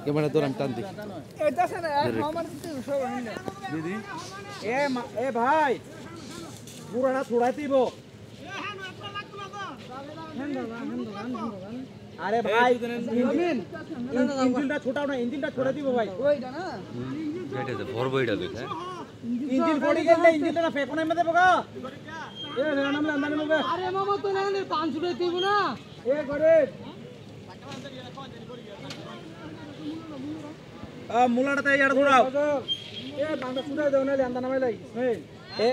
Camera ধরে আমি টান দিই দিদি এ ভাই পুরাটা ছড়াই দিব আরে ভাই ইঞ্জিনটা ছোটাও না ইঞ্জিনটা ছোড়ে দিব ভাই ওইটা না এটা যে ভরবো এটা দেখ ইঞ্জিন পড়ে গেলে ইঞ্জিনটা ফেকো নাই মধ্যে বগা এ নাম লান্দানি মগে আরে মামা তো না 500 দিব না এ করে মুলাটা ইয়ার ধরাও এ বান্দা ছুড়াই দাও না লান্দা নামাই লাই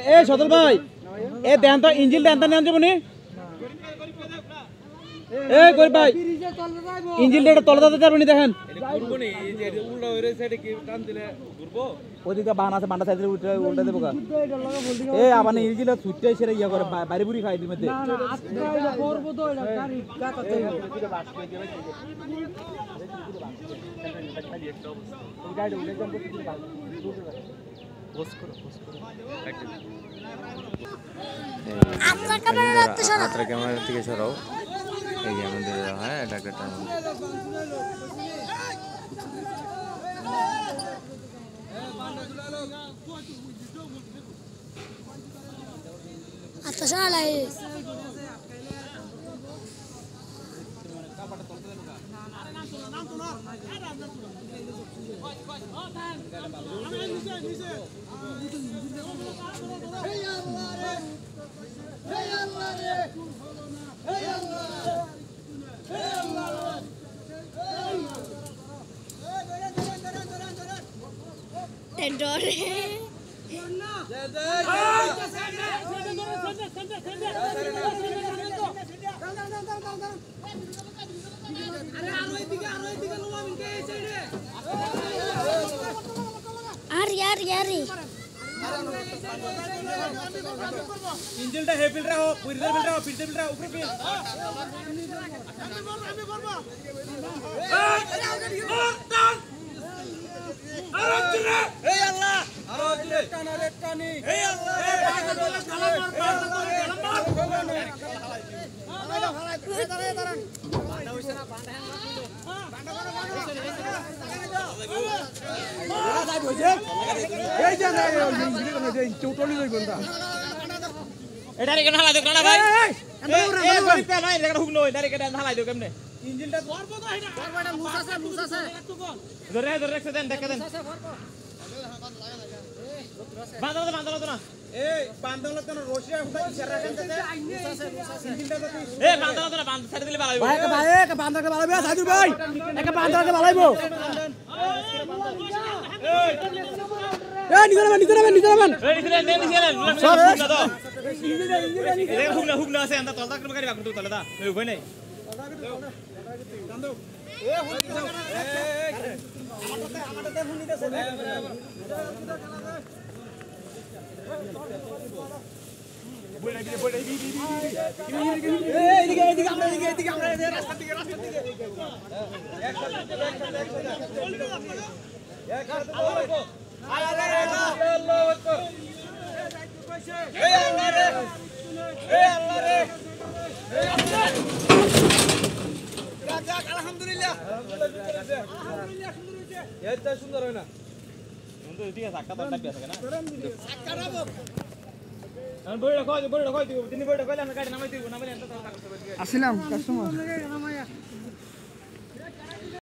এ সদল ভাই এ দেন তো ইঞ্জিন দেন তো নিয়ে যাবনি এ কই ভাই ইঞ্জিন এটা তলে দাতে পারবনি দেখেন ঘুরবো নি এই যে উল্টা ওই সাইডে কি টান দিলে ঘুরবো ওদিকে বানা আছে বান্ডা সাইডে উল্টা দেবো গা এ আবার ইঞ্জিন ছুটতে এসে ইয়া করে বাইরে বুড়ি খাই দিই মধ্যে না না আজকে করব তো এটা গাড়ি কাটাতে গাড়ি উড়ে যাবে পোস্ট করো আপনার ক্যামেরাটা সরাও আপনার ক্যামেরা থেকে সরাও এই যে আমাদের হ্যাঁ এটা একটা আচ্ছা সরালাই Tendore. Ari. इंजन टा हेफिल रहा हो पूरी तरह बिल रहा हो फिर से बिल रहा हो ऊपर पे हे अल्लाह रेड कानी हे এটা রেখে ঢালাই দাও না ভাই এই গরিবটা নাই রেখে হুক নই ডাইরেক্ট এটা ঢালাই দাও কেমনে ইঞ্জিনটা ধরবো তো এটা ধরবাটা লুজ আছে ধরে রাখতে দেন দেখে দেন বাঁধালো তো না এই বাঁধালো তো না রশিয়া উঠাই ছেড়ে রাখেন যাতে ইঞ্জিনটা তো এই বাঁধালো তো না বাঁধ ছেড়ে দিলে ভালো হবে ভাই এক বাঁধাকে ভালো হবে সাইদুল ভাই এক বাঁধাকে ভালো হবে এই নিচে নামেন এই নিচে সব তো ইঞ্জিন হুক না আছে আন্দা তলদা করে গাড়ি বাকুন তলদা এই উপায় নাই এ হুক দাও আমারটাতে হুক নিতেছে এদিকে আমরা রাস্তা দিকে একসাথে আলহামদুলিল্লাহ এটা সুন্দর হয় না এদিকে চাকা তো টাইপ আছে না চাকা রাখো আমি বড় কই দিব তিনি বড় কইলে আমি গাড়ি নামাই দিব নামাইলে এত টাকা করতে আসিলাম কাস্টমার